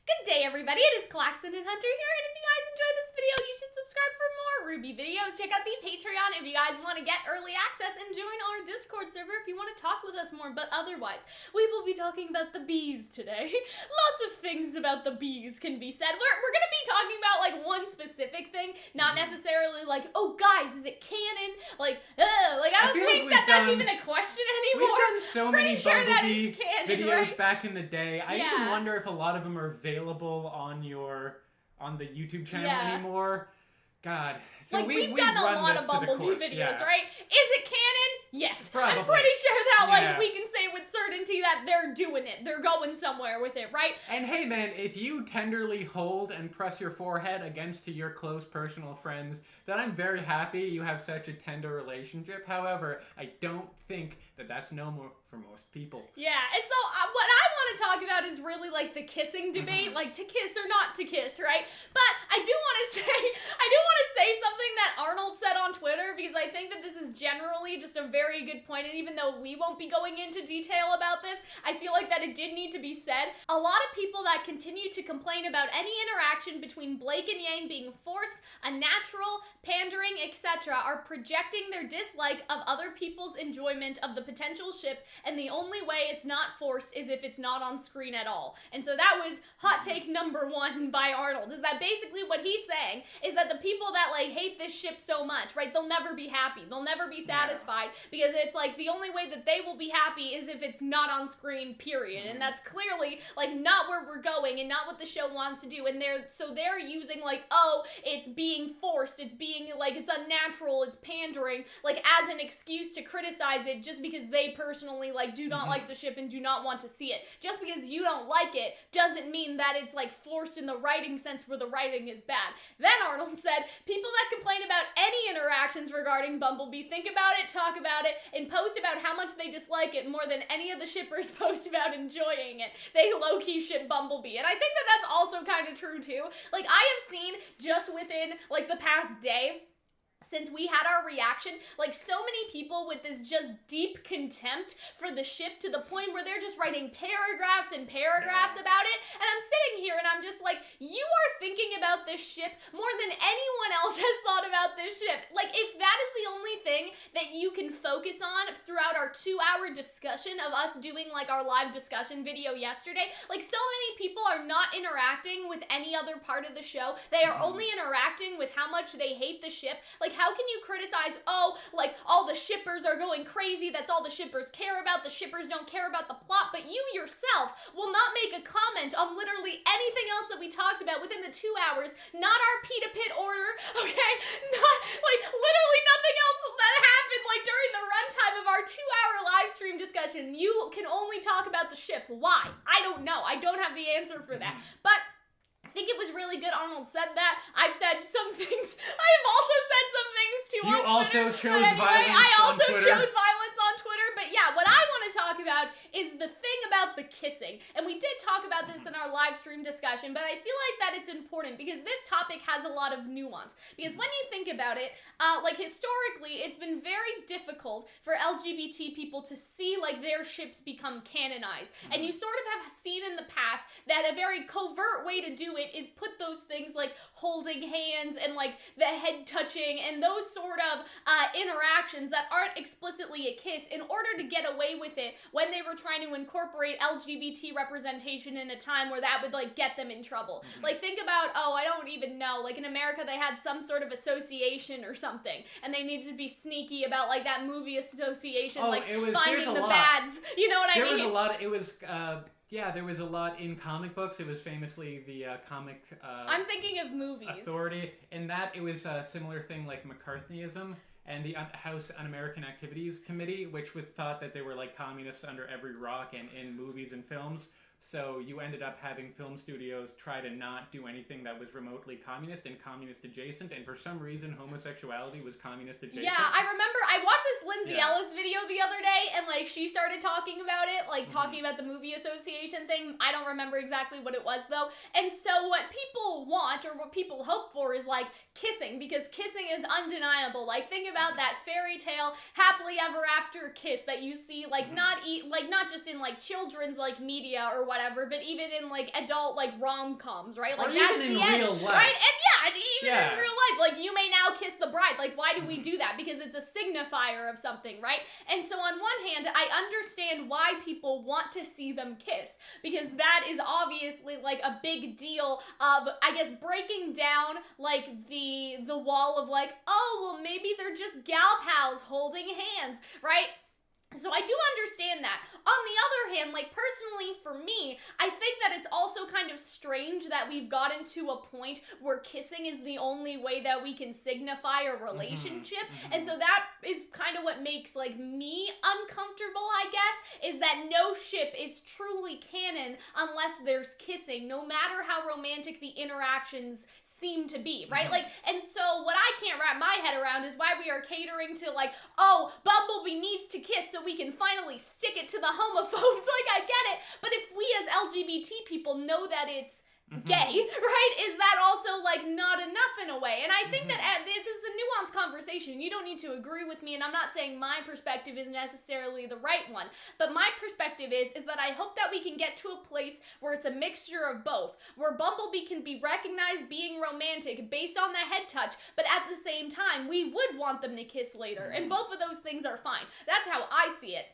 Good day, everybody. It is Calxiyn and Hunter here, and if you guys enjoyed this video, you should subscribe for more RWBY videos. Check out the Patreon if you guys want to get early access, and join our Discord server if you want to talk with us more. But otherwise, we will be talking about the bees today. Lots of things about the bees can be said. We're going to be talking about, like, one specific thing, not necessarily like, oh, guys, is it canon? I don't think that's even a question anymore. We've done so many Bumblebee videos right? back in the day. I even wonder if a lot of them are available on the YouTube channel anymore. God. So we've done a lot of Bumblebee videos, right? Is it canon? Yes. Probably. I'm pretty sure that, we can say with certainty that they're doing it. They're going somewhere with it, right? And hey, man, if you tenderly hold and press your forehead against to your close personal friends, then I'm very happy you have such a tender relationship. However, I don't think that that's normal for most people. Yeah, and so what I want to talk about is really, like, the kissing debate, like, to kiss or not to kiss, right? But I do want to say something that Arnold said on Twitter, because I think that this is generally just a very good point, and even though we won't be going into detail about this, I feel like that it did need to be said. A lot of people that continue to complain about any interaction between Blake and Yang being forced, unnatural, pandering, etc. are projecting their dislike of other people's enjoyment of the potential ship, and the only way it's not forced is if it's not on screen at all. And so that was hot take number one by Arnold, is that basically what he's saying is that the people that, like, hate this ship so much, right, they'll never be happy. They'll never be satisfied, because it's like the only way that they will be happy is if it's not on screen, period. And that's clearly, like, not where we're going and not what the show wants to do. And they're using, like, oh, it's being forced, it's being, like, it's unnatural, it's pandering, like, as an excuse to criticize it just because they personally, like, do not like the ship and do not want to see it. Just because you don't like it doesn't mean that it's, like, forced in the writing sense where the writing is bad. Then Arnold said, people that complain about any interactions regarding Bumblebee, think about it, talk about it, and post about how much they dislike it more than any of the shippers post about enjoying it. They low-key ship Bumblebee. And I think that that's also kind of true, too. Like, I have seen, just within, like, the past day, since we had our reaction, like, so many people with this just deep contempt for the ship to the point where they're just writing paragraphs and paragraphs about it, and I'm sitting here and I'm just like, you are thinking about this ship more than anyone else has thought about this ship. Like, if that is the only thing that you can focus on throughout our 2-hour discussion of us doing, like, our live discussion video yesterday, like, so many people are not interacting with any other part of the show. They are only interacting with how much they hate the ship. Like, how can you criticize, oh, like, all the shippers are going crazy, that's all the shippers care about, the shippers don't care about the plot, but you yourself will not make a comment on literally anything else that we talked about within the 2 hours, not our Pita-Pit order, okay? Not, like, literally nothing else that happened, like, during the runtime of our 2-hour live stream discussion. You can only talk about the ship. Why? I don't know. I don't have the answer for that. But I think it was really good Arnold said that. I've said some things. I have also said some things too on Twitter. You also chose violence on Twitter. I also chose violence on Twitter. But yeah, what I want to talk about is the thing about the kissing. And we did talk about this in our live stream discussion, but I feel like that it's important because this topic has a lot of nuance. Because when you think about it, like, historically, it's been very difficult for LGBT people to see, like, their ships become canonized. And you sort of have seen in the past that a very covert way to do it is put those things like holding hands and, like, the head touching and those sort of interactions that aren't explicitly a kiss in order to get away with it when they were trying to incorporate LGBT representation in a time where that would, like, get them in trouble. Like, think about, oh, I don't even know, like, in America they had some sort of association or something, and they needed to be sneaky about, like, that movie association, finding the bads, you know what I mean? There was a lot, there was a lot in comic books. It was famously the comic I'm thinking of movies. Authority. In that, it was a similar thing like McCarthyism and the House Un-American Activities Committee, which was thought that they were, like, communists under every rock and in movies and films. So you ended up having film studios try to not do anything that was remotely communist and communist adjacent, and for some reason homosexuality was communist adjacent. Yeah, I remember, I watched this Lindsay Ellis video the other day, and, like, she started talking about it, like, talking about the movie association thing. I don't remember exactly what it was, though. And so what people want, or what people hope for, is, like, kissing, because kissing is undeniable. Like, think about that fairy tale happily ever after kiss that you see, like, not just in, like, children's, like, media or whatever, but even in like adult like rom-coms, right? Like or that's even in the end, real life. right? And even in real life, like you may now kiss the bride. Like why do we do that? Because it's a signifier of something, right? And so on one hand, I understand why people want to see them kiss, because that is obviously like a big deal of, I guess, breaking down like the wall of like, oh, well, maybe they're just gal pals holding hands, right? So I do understand that. On the other hand, like personally for me, I think that it's also kind of strange that we've gotten to a point where kissing is the only way that we can signify a relationship. And so that is kind of what makes like me uncomfortable, I guess, is that no ship is truly canon unless there's kissing, no matter how romantic the interactions seem to be, right? Like, and so what I can't wrap my head around is why we are catering to like, oh, Bumblebee needs to kiss so we can finally stick it to the homophobes. Like, I get it, but if we as LGBT people know that it's gay, right? Is that also like not enough in a way? And I think that this is a nuanced conversation. You don't need to agree with me, and I'm not saying my perspective is necessarily the right one, but my perspective is that I hope that we can get to a place where it's a mixture of both, where Bumblebee can be recognized being romantic based on the head touch, but at the same time, we would want them to kiss later, and both of those things are fine. That's how I see it.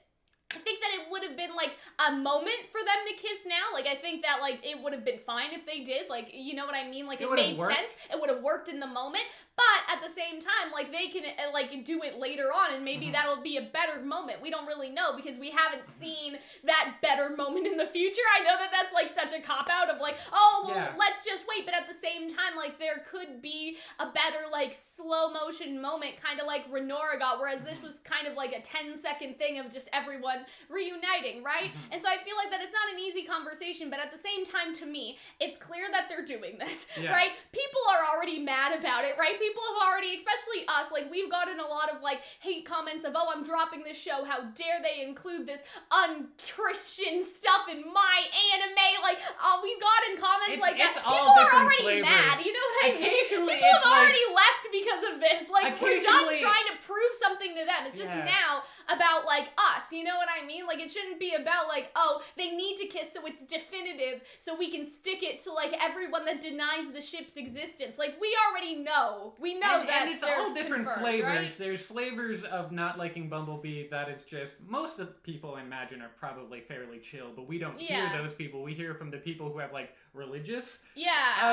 I think that it would have been, like, a moment for them to kiss now. Like, I think that, like, it would have been fine if they did. Like, you know what I mean? Like, it made sense. It would have worked in the moment. But at the same time, like, they can, like, do it later on, and maybe that'll be a better moment. We don't really know, because we haven't seen that better moment in the future. I know that that's, like, such a cop-out of, like, oh, well, let's just wait. But at the same time, like, there could be a better, like, slow-motion moment, kind of like Renora got, whereas this was kind of, like, a 10-second thing of just everyone reuniting, right? And so I feel like that it's not an easy conversation, but at the same time, to me, it's clear that they're doing this, right? People are already mad about it, right? People have already, especially us, like, we've gotten a lot of, like, hate comments of, oh, I'm dropping this show, how dare they include this unchristian stuff in my anime, like, we've gotten comments like that. People are already mad, you know what I mean? People have already left because of this, like, we're done trying to prove something to them. It's just now about, like, us, you know what I mean? Like, it shouldn't be about, like, oh, they need to kiss so it's definitive, so we can stick it to, like, everyone that denies the ship's existence. Like, we already know. We know that. And it's all different flavors. Right? There's flavors of not liking Bumblebee that is just, most of the people I imagine are probably fairly chill, but we don't hear those people. We hear from the people who have, like, religious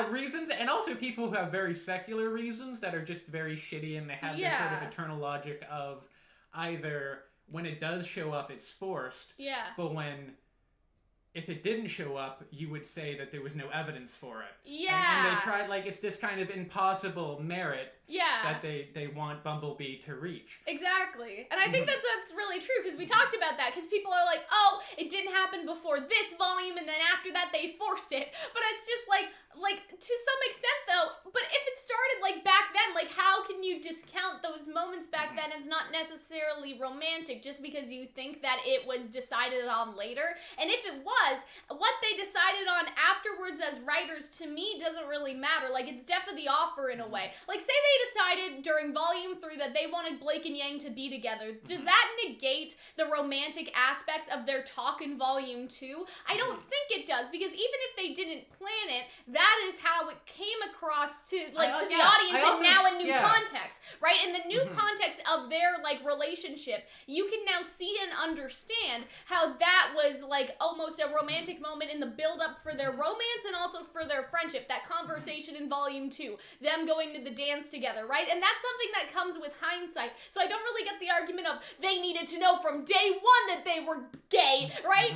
reasons, and also people who have very secular reasons that are just very shitty, and they have this sort of eternal logic of either when it does show up, it's forced. But if it didn't show up, you would say that there was no evidence for it. And they tried, like, it's this kind of impossible merit that they want Bumblebee to reach. Exactly. And I think that's really true, because we talked about that, because people are like, oh, it didn't happen before this volume, and then after that they forced it. But it's just like, to some extent, though, but if it started, like, back then, like, how can you discount those moments back then as not necessarily romantic just because you think that it was decided on later? And if it was, what they decided on afterwards as writers, to me, doesn't really matter. Like, it's death of the offer in a way. Like, say they decided during Volume 3 that they wanted Blake and Yang to be together. Does that negate the romantic aspects of their talk in Volume 2? I don't think it does, because even if they didn't plan it, that is how it came across to, like, to the audience in now a new context, right? In the new context of their, like, relationship, you can now see and understand how that was, like, almost a romantic moment in the build-up for their romance and also for their friendship. That conversation in Volume 2, them going to the dance together, right? And that's something that comes with hindsight. So I don't really get the argument of they needed to know from day one that they were gay, right?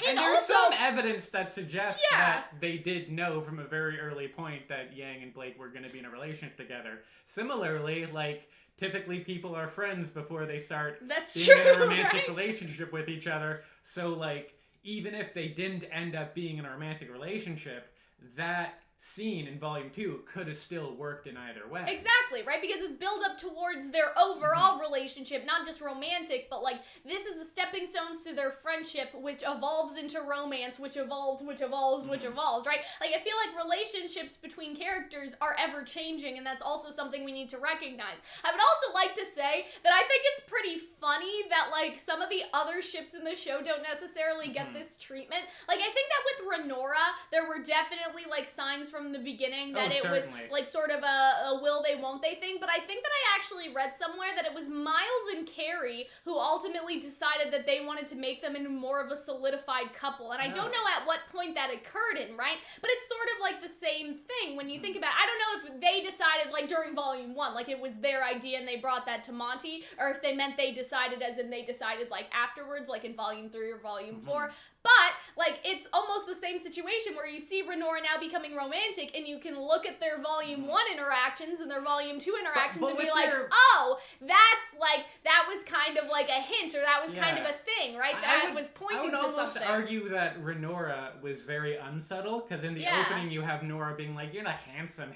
And there's also some evidence that suggests that they did know from a very early point that Yang and Blake were going to be in a relationship together. Similarly, like, typically people are friends before they start being in a romantic relationship with each other. So, like, even if they didn't end up being in a romantic relationship, that scene in Volume 2 could have still worked in either way. Exactly, right? Because it's build up towards their overall relationship, not just romantic, but like this is the stepping stones to their friendship, which evolves into romance, which evolves, which evolves, which evolves, right? Like I feel like relationships between characters are ever changing, and that's also something we need to recognize. I would also like to say that I think it's pretty funny that like some of the other ships in the show don't necessarily get this treatment. Like I think that with Renora, there were definitely like signs from the beginning that it was like sort of a will they won't they thing, but I think that I actually read somewhere that it was Miles and Carrie who ultimately decided that they wanted to make them into more of a solidified couple, and I don't know at what point that occurred in, right? But it's sort of like the same thing when you think about it. I don't know if they decided like during Volume 1, like it was their idea and they brought that to Monty, or if they meant they decided as in they decided like afterwards, like in Volume 3 or Volume 4. But, like, it's almost the same situation where you see Renora now becoming romantic, and you can look at their Volume 1 interactions and their Volume 2 interactions and be like, oh, that's, like, that was kind of like a hint, or that was kind of a thing, right? That was pointing to something. I would almost argue that Renora was very unsubtle, because in the opening you have Nora being like, you're not handsome,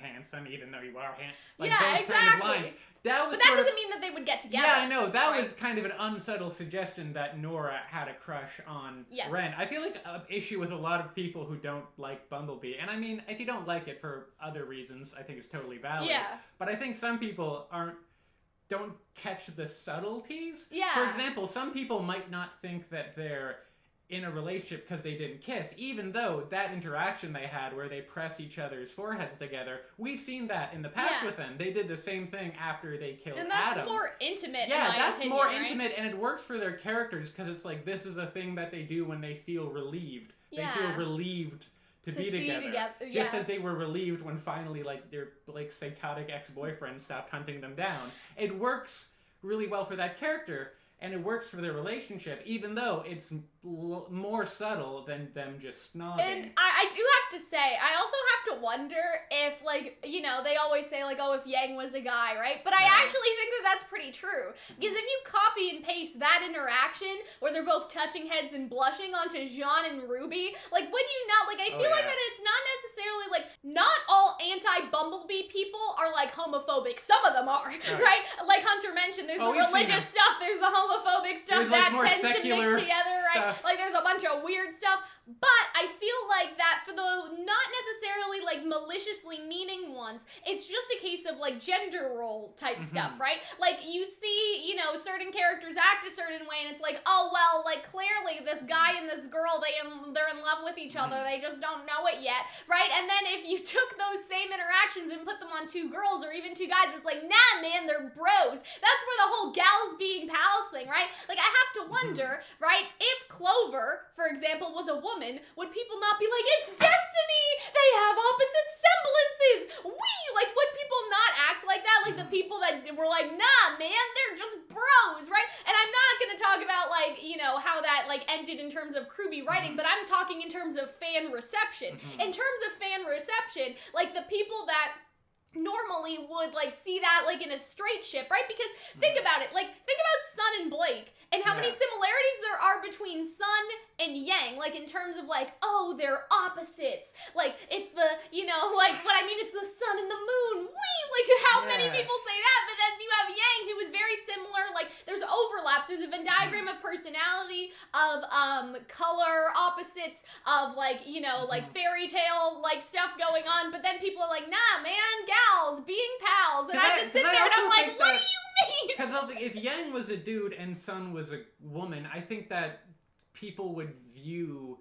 even though you are handsome. Like, those kind of lines. But that doesn't mean that they would get together. Yeah, I know. That was kind of an unsubtle suggestion that Nora had a crush on Ren. I feel like an issue with a lot of people who don't like Bumblebee, and I mean, if you don't like it for other reasons, I think it's totally valid. Yeah. But I think some people don't catch the subtleties. Yeah. For example, some people might not think that they're in a relationship because they didn't kiss, even though that interaction they had where they press each other's foreheads together, we've seen that in the past with them. They did the same thing after they killed Adam. And that's more intimate, yeah, in my that's opinion, more right? intimate, and it works for their characters because it's like this is a thing that they do when they feel relieved. They feel relieved to be together. Just as they were relieved when finally like their like psychotic ex-boyfriend stopped hunting them down. It works really well for that character. And it works for their relationship, even though it's more subtle than them just snogging. And I do have to say, I also have to wonder if, like, you know, they always say, like, oh, if Yang was a guy, right? But I actually think that that's pretty true. Because if you copy and paste that interaction, where they're both touching heads and blushing onto Jean and Ruby, like, would you not, like, I feel like that it's not necessarily, like, not all anti-Bumblebee people are, like, homophobic. Some of them are, right? Like Hunter mentioned, there's the religious stuff, there's the homophobic stuff that tends to mix together, right? Like there's a bunch of weird stuff, but I feel like that for the not necessarily like maliciously meaning ones, it's just a case of like gender role type stuff, right? Like you see, you know, certain characters act a certain way, and it's like, oh well, like clearly this guy and this girl, they're in love with each other, they just don't know it yet, right? And then if you took those same interactions and put them on two girls or even two guys, it's like, nah, man, they're bros. That's where the whole gals being pals thing, right? Like I have to wonder, right, if Clover, for example, was a woman, would people not be like, it's destiny! They have opposite semblances! Like, would people not act like that? Like the people that were like, nah, man, they're just bros, right? And I'm not gonna talk about, like, you know, how that, like, ended in terms of RWBY writing, but I'm talking in terms of fan reception. In terms of fan reception, like, the people that normally would, like, see that, like, in a straight ship, right? Because think about it. Like, think about Sun and Blake and how many similarities there are between Sun and Yang, like, in terms of, like, oh, they're opposites. Like, it's the, you know, like, what I mean, it's the sun and the moon. Like, how many people say that? But then you have Yang, who is very similar. Like, there's overlaps. There's a Venn diagram of personality, of, color opposites, of, like, you know, like, fairy tale, like, stuff going on. But then people are like, nah, man, gals, being pals. And I just sit there and I'm like, what do you mean? Because if Yang was a dude and Sun was a woman, I think that people would view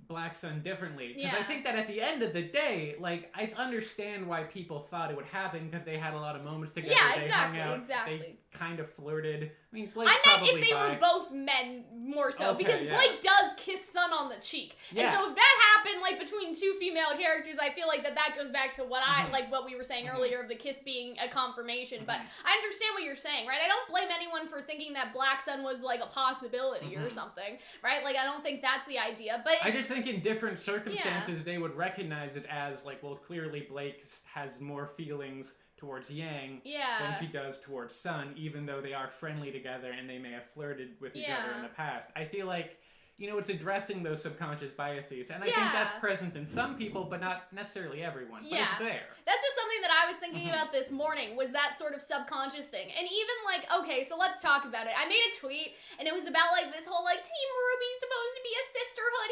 Black Sun differently. Because I think that at the end of the day, like, I understand why people thought it would happen because they had a lot of moments together. They hung out, they kind of flirted. I mean, Blake's I meant if they were both men more so, because Blake does kiss Sun on the cheek. And so if that happened, like, between two female characters, I feel like that goes back to what what we were saying earlier of the kiss being a confirmation. But I understand what you're saying, right? I don't blame anyone for thinking that Black Sun was, like, a possibility or something, right? Like, I don't think that's the idea, but I just think in different circumstances they would recognize it as, like, well, clearly Blake has more feelings towards Yang than she does towards Sun, even though they are friendly together and they may have flirted with each other in the past. I feel like, it's addressing those subconscious biases. And I think that's present in some people, but not necessarily everyone. But it's there. That's just something that I was thinking about this morning, was that sort of subconscious thing. And even like, okay, so let's talk about it. I made a tweet, and it was about like this whole like Team RWBY's supposed to be a sisterhood,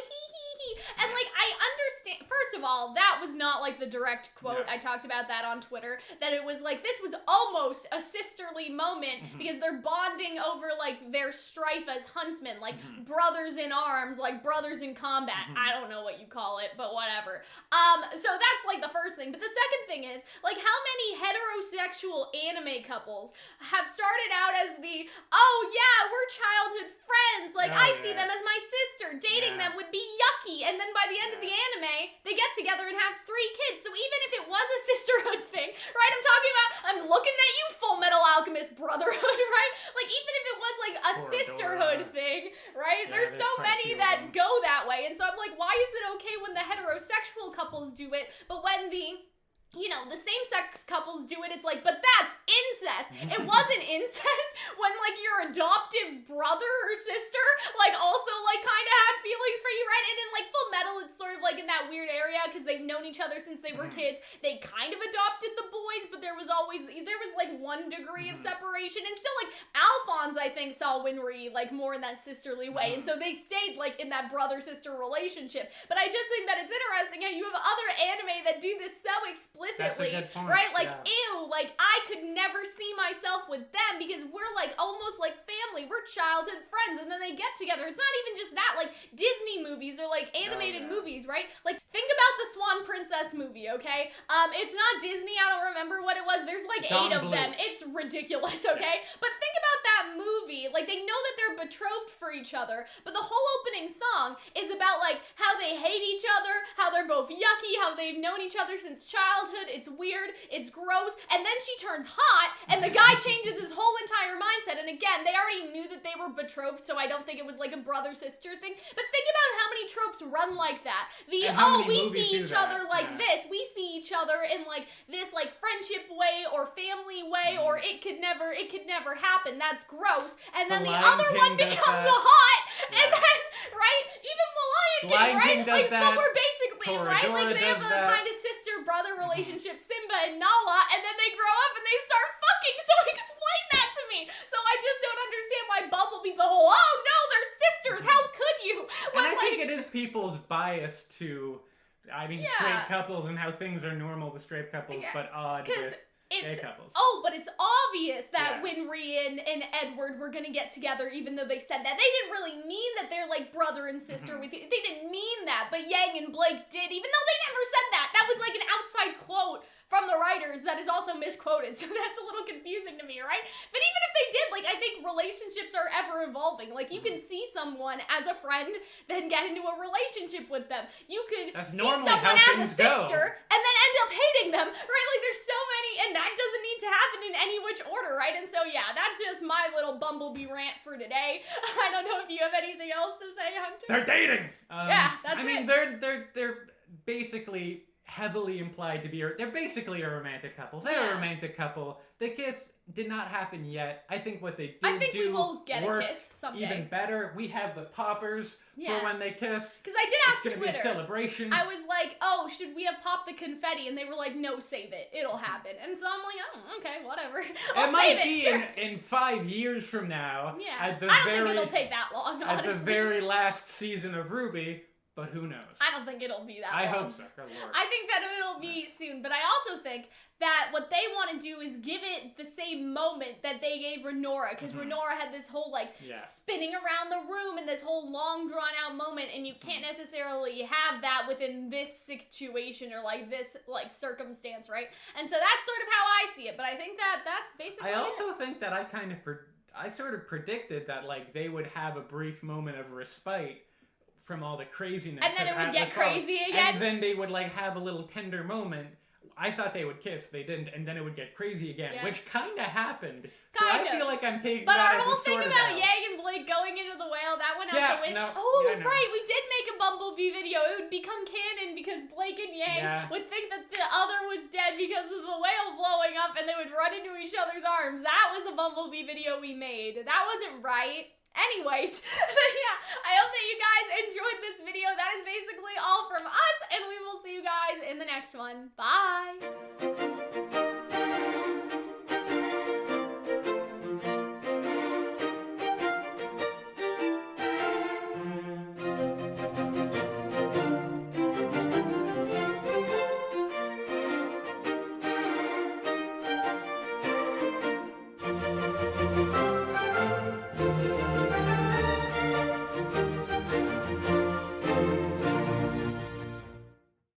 and like, I understand, first of all, that was not like the direct quote. I talked about that on Twitter, that it was like, this was almost a sisterly moment, because they're bonding over like their strife as huntsmen, like brothers in arms, like brothers in combat. I don't know what you call it, but whatever. So that's like the first thing. But the second thing is, like, how many heterosexual anime couples have started out as the, oh yeah, we're childhood friends, like, I see them as my sister, dating them would be yucky, and then by the end of the anime, they get together and have 3 kids. So even if it was a sisterhood thing, right, I'm looking at you, Full Metal Alchemist Brotherhood, right? Like, even if it was like a sisterhood thing, right? There's so many that go that way. And so I'm like, why is it okay when the heterosexual couples do it, but when the same-sex couples do it, it's like, but that's incest. It wasn't incest when, like, your adoptive brother or sister, like, also, like, kind of had feelings for you, right? And in, like, Full Metal, it's sort of, like, in that weird area, because they've known each other since they were kids. They kind of adopted the boys, but there was, like, 1 degree of separation, and still, like, Alphonse, I think, saw Winry, like, more in that sisterly way, and so they stayed, like, in that brother-sister relationship. But I just think that it's interesting how you have other anime that do this so explicitly, right? Like, ew, like, I could never see myself with them because we're, like, almost like family. We're childhood friends, and then they get together. It's not even just that, like, Disney movies or, like, animated movies, right? Like, think about the Swan Princess movie, okay? It's not Disney, I don't remember what it was. There's, like, 8 of them. It's ridiculous, okay? But think about that movie. Like, they know that they're betrothed for each other, but the whole opening song is about, like, how they hate each other, how they're both yucky, how they've known each other since childhood. It's weird, it's gross, and then she turns hot, and the guy changes his whole entire mindset. And again, they already knew that they were betrothed, so I don't think it was like a brother-sister thing. But think about how many tropes run like that. We see each other like this. We see each other in like this like friendship way or family way, or it could never happen. That's gross. And then the other one becomes a hot, and then, right? Even the Lion King, right? Like, but we're basically, right? Like, they have a kind of sister-brother relationship, Simba and Nala, and then they grow up and they start fucking. So explain that to me. So I just don't understand why Bumblebee's the whole, oh no, they're sisters, how could you? And I think it is people's bias to, straight couples and how things are normal with straight couples, but odd with gay couples. Oh, but it's obvious that Winry and Edward were gonna get together, even though they said that. They didn't really mean that they're like brother and sister with you. They didn't mean that, but Yang and Blake did, even though they never said that. That was like an outside quote from the writers that is also misquoted, so that's a little confusing to me, right? But even if they did, like, I think relationships are ever evolving. Like, you can see someone as a friend, then get into a relationship with them. You could see someone as a sister, and then end up hating them, right? Like, there's so many, and that doesn't need to happen in any which order, right? And so, yeah, that's just my little Bumblebee rant for today. I don't know if you have anything else to say, Hunter. They're dating! That's it. They're basically heavily implied to be, they're basically a romantic couple. They're a romantic couple. The kiss did not happen yet. I think what they did we will get a kiss someday. Even better. We have the poppers for when they kiss. Because I did ask Twitter. It's going to be a celebration. I was like, oh, should we have popped the confetti? And they were like, no, save it. It'll happen. And so I'm like, oh, okay, whatever. It might be in 5 years from now. Yeah. I don't think it'll take that long, honestly. At the very last season of RWBY. But who knows? I don't think it'll be that long. I hope so. Good Lord. I think that it'll be soon. But I also think that what they want to do is give it the same moment that they gave Renora. Because Renora had this whole, like, spinning around the room and this whole long, drawn-out moment. And you can't necessarily have that within this situation or, like, this, like, circumstance, right? And so that's sort of how I see it. But I think that that's basically I also think that I sort of predicted that, like, they would have a brief moment of respite from all the craziness. And then it would get crazy again? And then they would, like, have a little tender moment. I thought they would kiss, they didn't, and then it would get crazy again, which kind of happened. So I feel like I'm taking that as a sort of But our whole thing about Yang and Blake going into the whale, that went out the window. Right, we did make a Bumblebee video. It would become canon because Blake and Yang would think that the other was dead because of the whale blowing up, and they would run into each other's arms. That was the Bumblebee video we made. That wasn't right. Anyways, but yeah, I hope that you guys enjoyed this video. That is basically all from us, and we will see you guys in the next one. Bye!